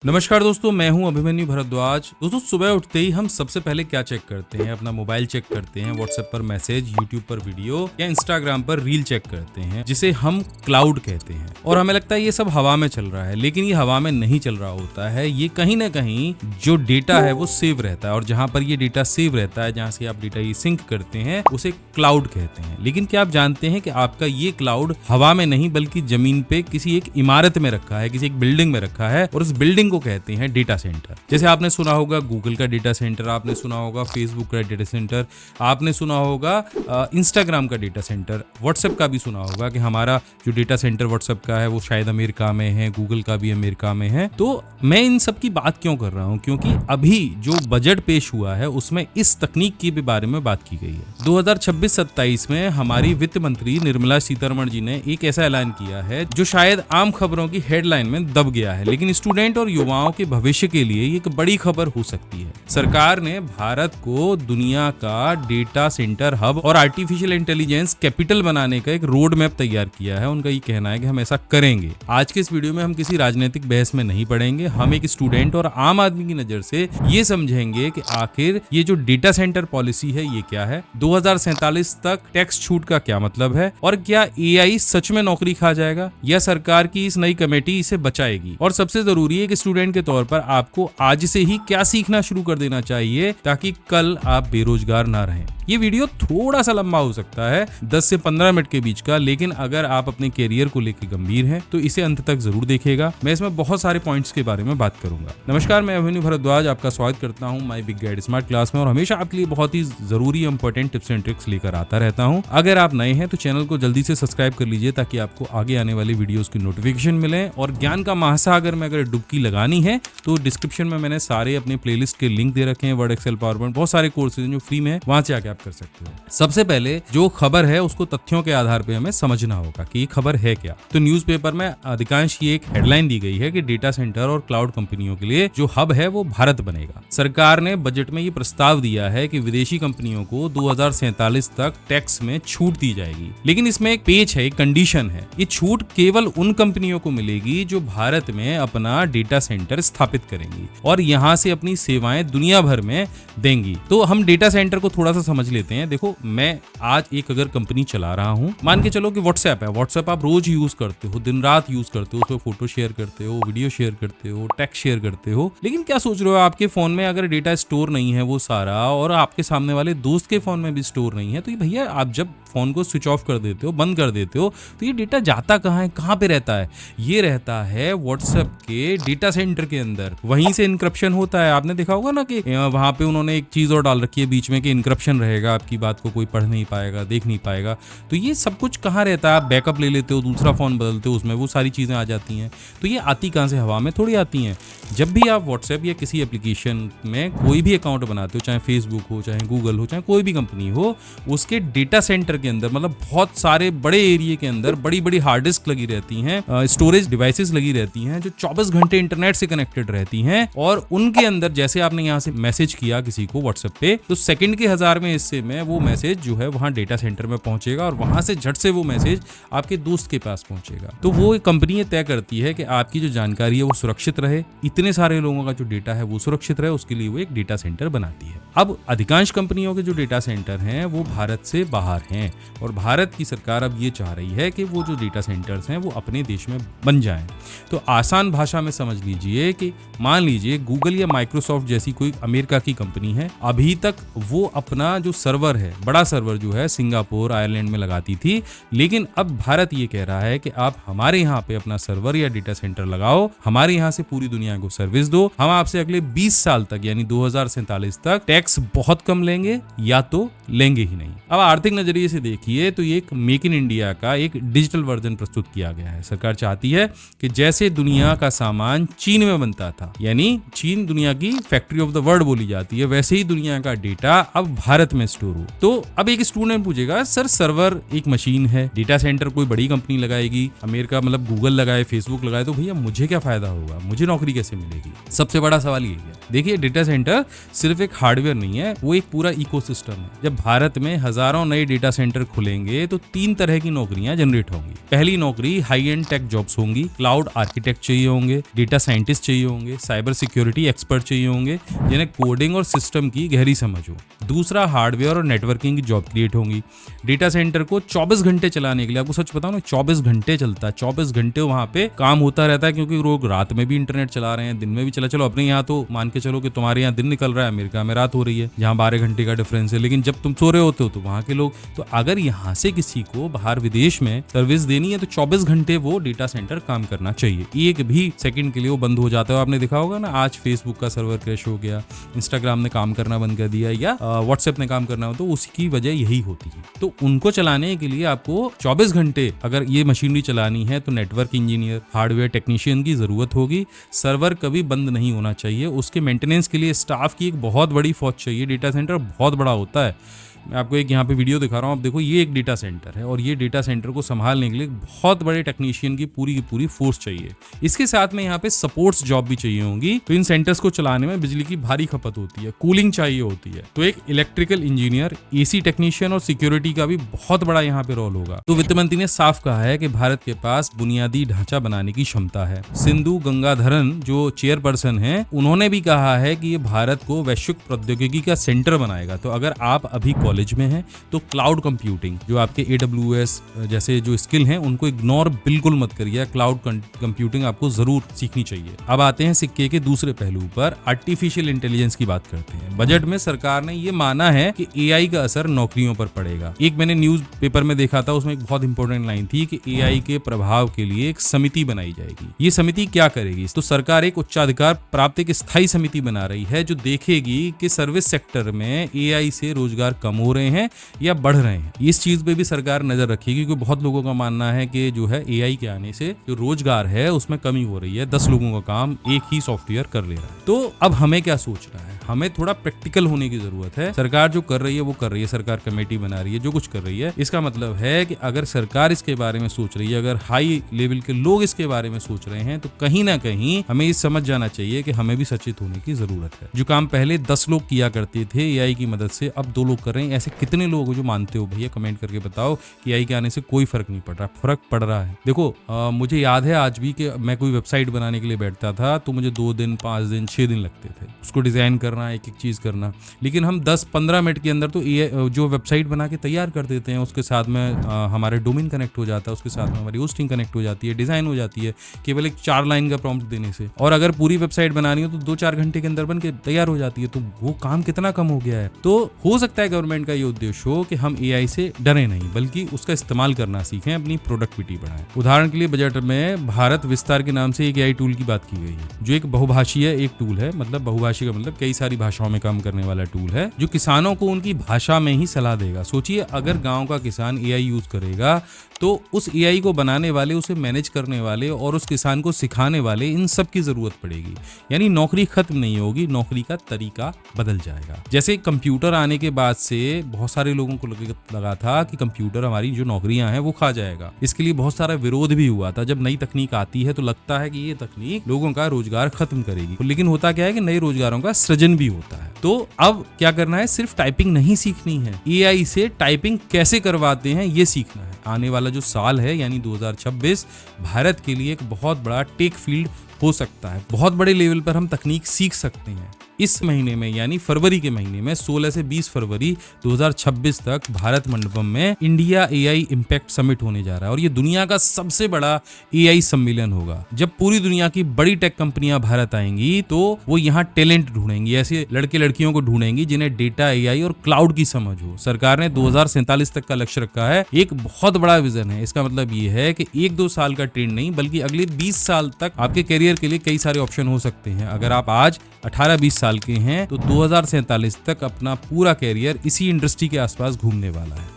नमस्कार दोस्तों, मैं हूं अभिमन्यु भारद्वाज। दोस्तों, सुबह उठते ही हम सबसे पहले क्या चेक करते हैं? अपना मोबाइल चेक करते हैं, व्हाट्सएप पर मैसेज, यूट्यूब पर वीडियो या इंस्टाग्राम पर रील चेक करते हैं, जिसे हम क्लाउड कहते हैं। और हमें लगता है ये सब हवा में चल रहा है, लेकिन ये हवा में नहीं चल रहा होता है। ये कहीं ना कहीं जो डेटा है वो सेव रहता है, और जहां पर ये डेटा सेव रहता है, जहां से आप डेटा ये सिंक करते हैं, उसे क्लाउड कहते हैं। लेकिन क्या आप जानते हैं कि आपका ये क्लाउड हवा में नहीं बल्कि जमीन पे किसी एक इमारत में रखा है, किसी एक बिल्डिंग में रखा है, और उस बिल्डिंग को कहते हैं डेटा सेंटर। जैसे आपने सुना होगा गूगल का डेटा सेंटर, आपने सुना होगा फेसबुक का डेटा सेंटर, आपने सुना होगा इंस्टाग्राम का डेटा सेंटर, व्हाट्सएप का भी सुना होगा कि हमारा जो डेटा सेंटर व्हाट्सएप का है वो शायद अमेरिका में है, गूगल का भी अमेरिका में है। तो मैं इन सब की बात क्यों कर रहा हूं? क्योंकि अभी जो बजट पेश हुआ है उसमें इस तकनीक के भी बारे में बात की गई है। 2026-27 में हमारी वित्त मंत्री निर्मला सीतारमण जी ने एक ऐसा ऐलान किया है जो शायद आम खबरों की हेडलाइन में दब गया है, लेकिन स्टूडेंट और युवाओं के भविष्य के लिए एक बड़ी खबर हो सकती है। सरकार ने भारत को दुनिया का डेटा सेंटर हब और आर्टिफिशियल इंटेलिजेंस कैपिटल बनाने का एक रोड मैप तैयार किया है। उनका ये कहना है कि हम ऐसा करेंगे। आज के इस वीडियो में हम किसी राजनीतिक बहस में नहीं पड़ेंगे। हम एक स्टूडेंट और आम आदमी की नजर से ये समझेंगे कि आखिर ये जो डेटा सेंटर पॉलिसी है ये क्या है, 2047 तक टैक्स छूट का क्या मतलब है, और क्या एआई सच में नौकरी खा जाएगा या सरकार की इस नई कमेटी इसे बचाएगी। और सबसे जरूरी है कि स्टूडेंट के तौर पर आपको आज से ही क्या सीखना शुरू कर देना चाहिए ताकि कल आप बेरोजगार ना रहें। ये वीडियो थोड़ा सा लंबा हो सकता है, 10 से 15 मिनट के बीच का, लेकिन अगर आप अपने कैरियर को लेकर गंभीर हैं तो इसे अंत तक जरूर देखिएगा। मैं इसमें बहुत सारे पॉइंट्स के बारे में बात करूंगा। नमस्कार, मैं अभिमन्यु भारद्वाज आपका स्वागत करता हूं my big guide smart class में, और हमेशा आपके लिए बहुत ही जरूरी इंपॉर्टेंट टिप्स एंड ट्रिक्स लेकर आता रहता हूं। अगर आप नए हैं तो चैनल को जल्दी से सब्सक्राइब कर लीजिए ताकि आपको आगे आने वाली वीडियोस की नोटिफिकेशन मिले। और ज्ञान का महासागर में अगर डुबकी लगानी है तो डिस्क्रिप्शन में मैंने सारे अपने प्लेलिस्ट के लिंक दे रखे हैं। वर्ड, एक्सेल, पावरपॉइंट, बहुत सारे कोर्सेज हैं जो फ्री में है, वहां से आके आप कर सकते हो। सबसे पहले जो खबर है उसको तथ्यों के आधार पे हमें समझना होगा कि ये खबर है क्या। तो न्यूज़पेपर में अधिकांश ये एक हेडलाइन दी गई है कि डेटा सेंटर और क्लाउड कंपनियों के लिए जो हब है वो भारत बनेगा। सरकार ने बजट में ये प्रस्ताव दिया है कि विदेशी कंपनियों को 2047 तक टैक्स में छूट दी जाएगी, लेकिन इसमें एक पेच है, एक कंडीशन है। ये छूट केवल उन कंपनियों को मिलेगी जो भारत में अपना डेटा सेंटर स्थापित करेंगी और यहाँ से अपनी सेवाएं दुनिया भर में देंगी। तो हम डेटा सेंटर को थोड़ा सा समझ लेते हैं। देखो, मैं आज एक अगर कंपनी चला रहा हूं, मान के चलो कि व्हाट्सएप है। व्हाट्सएप आप रोज यूज करते हो, दिन रात यूज करते हो, उसमें फोटो शेयर करते हो, वीडियो शेयर करते हो, टेक्स्ट शेयर करते हो, लेकिन क्या सोच रहे हो, आपके फोन में अगर डेटा स्टोर नहीं है वो सारा, और आपके सामने वाले दोस्त के फोन में भी स्टोर नहीं है, तो ये भैया आप जब फोन को स्विच ऑफ कर देते हो, बंद कर देते हो, तो ये डेटा जाता कहाँ है, कहाँ पे रहता है? ये रहता है व्हाट्सएप के डेटा सेंटर के अंदर। वहीं से इनक्रप्शन होता है। आपने देखा होगा ना कि वहां पे उन्होंने एक चीज और डाल रखी है बीच में कि इनक्रप्शन रहेगा, आपकी बात को कोई पढ़ नहीं पाएगा, देख नहीं पाएगा। तो ये सब कुछ कहाँ रहता है? आप बैकअप ले लेते हो, दूसरा फोन बदलते हो, उसमें वो सारी चीजें आ जाती हैं। तो ये आती कहाँ से? हवा में थोड़ी आती हैं। जब भी आप व्हाट्सएप या किसी एप्लीकेशन में कोई भी अकाउंट बनाते हो, चाहे फेसबुक हो, चाहे गूगल हो, चाहे कोई भी कंपनी हो, उसके डेटा सेंटर के अंदर, मतलब बहुत सारे बड़े एरिया के अंदर बड़ी बड़ी हार्ड डिस्क लगी रहती हैं, स्टोरेज डिवाइसेस लगी रहती हैं जो 24 घंटे इंटरनेट से कनेक्टेड रहती हैं। और उनके अंदर जैसे आपने यहाँ से मैसेज किया किसी को व्हाट्सएप पे, तो सेकंड के 1000वें हिस्से में वो मैसेज जो है वहां डेटा सेंटर में पहुंचेगा और वहां से झट से वो मैसेज आपके दोस्त के पास पहुंचेगा। तो वो एक कंपनी तय करती है कि आपकी जो जानकारी है वो सुरक्षित रहे, इतने सारे लोगों का जो डेटा है वो सुरक्षित रहे, उसके लिए वो एक डेटा सेंटर बनाती है। अब अधिकांश कंपनियों के जो डेटा सेंटर हैं वो भारत से बाहर हैं, और भारत की सरकार अब ये चाह रही है कि वो जो डेटा सेंटर्स हैं वो अपने देश में बन जाएं। तो आसान भाषा में समझ लीजिए कि मान लीजिए गूगल या माइक्रोसॉफ्ट जैसी कोई अमेरिका की कंपनी है, अभी तक वो अपना जो सर्वर है, बड़ा सर्वर जो है, सिंगापुर, आयरलैंड में लगाती थी, लेकिन अब भारत ये कह रहा है कि आप हमारे यहाँ पे अपना सर्वर या डेटा सेंटर लगाओ, हमारे यहाँ से पूरी दुनिया को सर्विस दो, हम आपसे अगले 20 साल तक यानी 2047 तक टैक्स बहुत कम लेंगे या तो लेंगे ही नहीं। अब आर्थिक नजरिए से देखिए तो ये एक मेक इन इंडिया का एक डिजिटल वर्जन प्रस्तुत किया गया है। सरकार चाहती है कि जैसे दुनिया का सामान चीन में बनता था, यानी चीन दुनिया की फैक्ट्री ऑफ द वर्ल्ड बोली जाती है, वैसे ही दुनिया का डेटा अब भारत में स्टोर हो। तो अब एक स्टूडेंट पूछेगा, सर सर्वर एक मशीन है, डेटा सेंटर कोई बड़ी कंपनी लगाएगी, अमेरिका मतलब गूगल लगाए, फेसबुक लगाए, तो भैया मुझे क्या फायदा होगा, मुझे नौकरी कैसे मिलेगी? सबसे बड़ा सवाल ये है। देखिए डेटा सेंटर सिर्फ एक हार्डवेयर नहीं है, वो एक पूरा इकोसिस्टम है। जब भारत में हजारों नए डेटा सेंटर खुलेंगे तो 3 तरह की नौकरियां जनरेट होंगी। पहली नौकरी हाई एंड टेक जॉब्स होंगी, क्लाउड आर्किटेक्ट चाहिए होंगे, डेटा साइंटिस्ट चाहिए होंगे, साइबर सिक्योरिटी एक्सपर्ट चाहिए होंगे जिन्हें कोडिंग और सिस्टम की गहरी समझ हो। दूसरा हार्डवेयर और नेटवर्किंग की जॉब क्रिएट होंगी। डेटा सेंटर को 24 घंटे चलाने के लिए, आपको सच बताऊं ना, 24 घंटे चलता है, 24 घंटे वहां पे काम होता रहता है, क्योंकि लोग रात में भी इंटरनेट चला रहे हैं, दिन में भी चलो अपने यहाँ तो मान के चलो कि तुम्हारे यहाँ दिन निकल रहा है, अमेरिका में रात हो रही है, जहाँ 12 घंटे का डिफरेंस है, लेकिन जब तुम सो रहे होते हो तो वहां के लोग, तो अगर यहाँ से किसी को बाहर विदेश में सर्विस देनी है तो 24 घंटे वो डेटा सेंटर काम करना चाहिए। एक भी सेकंड के लिए वो बंद हो जाता है। आपने देखा होगा ना, आज फेसबुक का सर्वर क्रैश हो गया, इंस्टाग्राम ने काम करना बंद कर दिया, या व्हाट्सएप ने काम करना हो, तो उसकी वजह यही होती है। तो उनको चलाने के लिए आपको 24 घंटे अगर ये मशीनरी चलानी है तो नेटवर्क इंजीनियर, हार्डवेयर टेक्नीशियन की जरूरत होगी। सर्वर कभी बंद नहीं होना चाहिए, उसके मेंटेनेंस के लिए स्टाफ की एक बहुत बड़ी फौज चाहिए। डेटा सेंटर बहुत बड़ा होता है। मैं आपको एक यहाँ पे वीडियो दिखा रहा हूँ, आप देखो, ये एक डेटा सेंटर है और ये डेटा सेंटर को संभालने के लिए बहुत बड़े टेक्नीशियन की पूरी फोर्स चाहिए। इसके साथ में यहाँ पे सपोर्ट्स जॉब भी चाहिए होंगी। तो इन सेंटर्स को चलाने में बिजली की भारी खपत होती है, कूलिंग चाहिए होती है, तो एक इलेक्ट्रिकल इंजीनियर, एसी टेक्नीशियन और सिक्योरिटी का भी बहुत बड़ा यहाँ पे रोल होगा। तो वित्त मंत्री ने साफ कहा है कि भारत के पास बुनियादी ढांचा बनाने की क्षमता है। सिंधु गंगाधरन जो चेयरपर्सन है, उन्होंने भी कहा है कि ये भारत को वैश्विक प्रौद्योगिकी का सेंटर बनाएगा। तो अगर आप अभी कॉलेज में हैं तो क्लाउड कंप्यूटिंग, जो आपके AWS जैसे जो स्किल हैं, उनको इग्नोर बिल्कुल मत करिए। क्लाउड कंप्यूटिंग आपको जरूर सीखनी चाहिए। अब आते हैं सिक्के के दूसरे पहलू पर, आर्टिफिशियल इंटेलिजेंस की बात करते हैं। बजट में सरकार ने ये माना है कि AI का असर नौकरियों पर पड़ेगा। एक मैंने न्यूज पेपर में देखा था, उसमें एक बहुत इंपॉर्टेंट लाइन थी कि AI के प्रभाव के लिए एक समिति बनाई जाएगी। ये समिति क्या करेगी? तो सरकार एक उच्चाधिकार प्राप्त एक स्थायी समिति बना रही है जो देखेगी कि सर्विस सेक्टर में AI से रोजगार कम हो रहे हैं या बढ़ रहे हैं। इस चीज पे भी सरकार नजर रखेगी, क्योंकि बहुत लोगों का मानना है कि जो है AI के आने से जो रोजगार है उसमें कमी हो रही है। 10 लोगों का काम एक ही सॉफ्टवेयर कर ले रहा है। तो अब हमें क्या सोचना है? हमें थोड़ा प्रैक्टिकल होने की जरूरत है। सरकार जो कर रही है वो कर रही है, सरकार कमेटी बना रही है, जो कुछ कर रही है, इसका मतलब है कि अगर सरकार इसके बारे में सोच रही है, अगर हाई लेवल के लोग इसके बारे में सोच रहे हैं, तो कहीं ना कहीं हमें ये समझ जाना चाहिए कि हमें भी सचेत होने की जरूरत है। जो काम पहले 10 लोग किया करते थे AI की मदद से, अब 2 लोग कर रहे हैं। ऐसे कितने लोग हो जो मानते हो? भैया कमेंट करके बताओ कि AI के आने से कोई फर्क नहीं पड़ रहा। फर्क पड़ रहा है। देखो मुझे याद है आज भी कि मैं कोई वेबसाइट बनाने के लिए बैठता था तो मुझे 2 दिन, 5 दिन, 6 दिन लगते थे उसको डिजाइन करना, एक एक चीज करना। लेकिन हम 10-15 मिनट के अंदर तो जो वेबसाइट बना के तैयार कर देते हैं। उसके साथ में हमारे डोमेन कनेक्ट हो जाता है, उसके साथ में हमारी होस्टिंग कनेक्ट हो जाती है, डिजाइन हो जाती है, केवल एक 4 लाइन का प्रॉम्प्ट देने से। और अगर पूरी वेबसाइट बनानी हो तो 2-4 घंटे के अंदर बन के तैयार हो जाती है। तो वो काम कितना कम हो गया है। तो हो सकता है गवर्नमेंट का ये उद्देश्य हो कि हम AI से डरे नहीं, बल्कि उसका इस्तेमाल करना सीखें, अपनी प्रोडक्टिविटी बढ़ाएं। उदाहरण के लिए बजट में भारत विस्तार के नाम से एक AI टूल की बात की गई है, जो एक बहुभाषीय एक टूल है। मतलब बहुभाषी का मतलब कई सारी भाषाओं में काम करने वाला टूल है, जो किसानों को उनकी भाषा में ही सलाह देगा। सोचिए, अगर गांव का किसान AI यूज करेगा तो उस AI को बनाने वाले, उसे मैनेज करने वाले और उस किसान को सिखाने वाले, इन सब की जरूरत पड़ेगी। यानी नौकरी खत्म नहीं होगी, नौकरी का तरीका बदल जाएगा। जैसे कंप्यूटर आने के बाद से बहुत सारे लोगों को लगा था कि कंप्यूटर हमारी जो नौकरियां हैं वो खा जाएगा। इसके लिए बहुत सारा विरोध भी हुआ था। जब नई तकनीक आती है तो लगता है कि ये तकनीक लोगों का रोजगार खत्म करेगी, लेकिन होता क्या है कि नए रोजगारों का सृजन भी होता है। तो अब क्या करना है? सिर्फ टाइपिंग नहीं सीखनी है, AI से टाइपिंग कैसे करवाते हैं ये सीखना है। आने वाला जो साल है यानी 2026 भारत के लिए एक बहुत बड़ा टेक फील्ड हो सकता है। बहुत बड़े लेवल पर हम तकनीक सीख सकते हैं। इस महीने में यानी फरवरी के महीने में 16 से 20 फरवरी 2026 तक भारत मंडपम में इंडिया AI इम्पैक्ट समिट होने जा रहा है और ये दुनिया का सबसे बड़ा AI सम्मेलन होगा। जब पूरी दुनिया की बड़ी टेक कंपनियां भारत आएंगी तो वो यहाँ टैलेंट ढूंढेंगी, ऐसे लड़के लड़कियों को ढूंढेंगी जिन्हें डेटा, AI और क्लाउड की समझ हो। सरकार ने 2047 तक का लक्ष्य रखा है। एक बहुत बड़ा विजन है। इसका मतलब ये है कि 1-2 साल का ट्रेंड नहीं, बल्कि अगले 20 साल तक आपके करियर के लिए कई सारे ऑप्शन हो सकते हैं। अगर आप आज 18-20 साल के हैं तो 2047 तक अपना पूरा कैरियर इसी इंडस्ट्री के आसपास घूमने वाला है।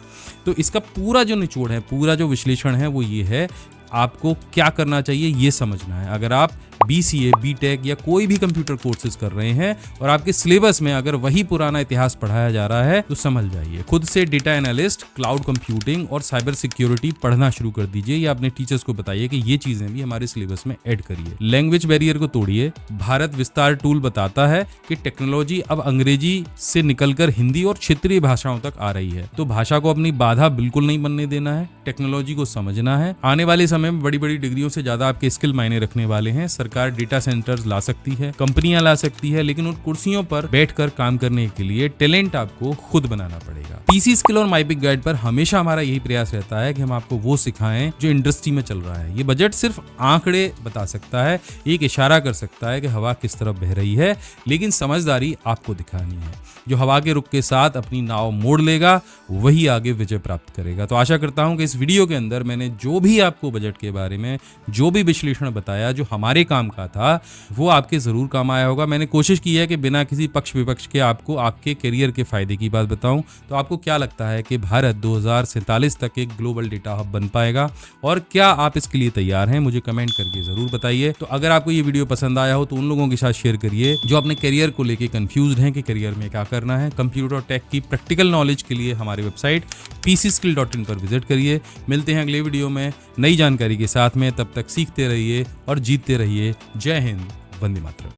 तो इसका पूरा जो निचोड़ है, पूरा जो विश्लेषण है वो ये है, आपको क्या करना चाहिए ये समझना है। अगर आप BCA, BTech या कोई भी कंप्यूटर कोर्सेज कर रहे हैं और आपके सिलेबस में अगर वही पुराना इतिहास पढ़ाया जा रहा है तो समझ जाइए। खुद से डेटा एनालिस्ट, क्लाउड कंप्यूटिंग और साइबर सिक्योरिटी पढ़ना शुरू कर दीजिए या अपने टीचर्स को बताइए कि ये चीजें भी हमारे सिलेबस में ऐड करिए। लैंग्वेज बैरियर को तोड़िए। भारत विस्तार टूल बताता है कि टेक्नोलॉजी अब अंग्रेजी से निकलकर हिंदी और क्षेत्रीय भाषाओं तक आ रही है, तो भाषा को अपनी बाधा बिल्कुल नहीं बनने देना है, टेक्नोलॉजी को समझना है। आने वाले समय में बड़ी बड़ी डिग्रियों से ज्यादा आपके स्किल मायने रखने वाले हैं। सरकार डेटा सेंटर्स ला सकती है, कंपनियां ला सकती है, लेकिन उन कुर्सियों पर बैठकर काम करने के लिए टैलेंट आपको खुद बनाना पड़ेगा। पीसी स्किल और माई बिग गाइड पर हमेशा हमारा यही प्रयास रहता है कि हम आपको वो सिखाएं जो इंडस्ट्री में चल रहा है। ये बजट सिर्फ आंकड़े बता सकता है, एक इशारा कर सकता है कि हवा किस तरफ बह रही है, लेकिन समझदारी आपको दिखानी है। जो हवा के रुख के साथ अपनी नाव मोड़ लेगा वही आगे विजय प्राप्त करेगा। तो आशा करता हूं कि इस वीडियो के अंदर मैंने जो भी आपको बजट के बारे में जो भी विश्लेषण बताया, जो हमारे काम का था, वो आपके जरूर काम आया होगा। मैंने कोशिश की है कि बिना किसी पक्ष विपक्ष के आपको आपके करियर के फायदे की बात बताऊं। तो आपको क्या लगता है कि भारत 2047 तक एक ग्लोबल डेटा हब बन पाएगा और क्या आप इसके लिए तैयार हैं? मुझे कमेंट करके जरूर बताइए। तो अगर आपको ये वीडियो पसंद आया हो तो उन लोगों के साथ शेयर करिए जो अपने करियर को लेके कंफ्यूज्ड हैं कि करियर में क्या करना है। कंप्यूटर और टेक की प्रैक्टिकल नॉलेज के लिए हमारी वेबसाइट pcskill.in पर विजिट करिए। मिलते हैं अगले वीडियो में नई जानकारी के साथ में। तब तक सीखते रहिए और जीतते रहिए। जय हिंद, वंदे मातरम।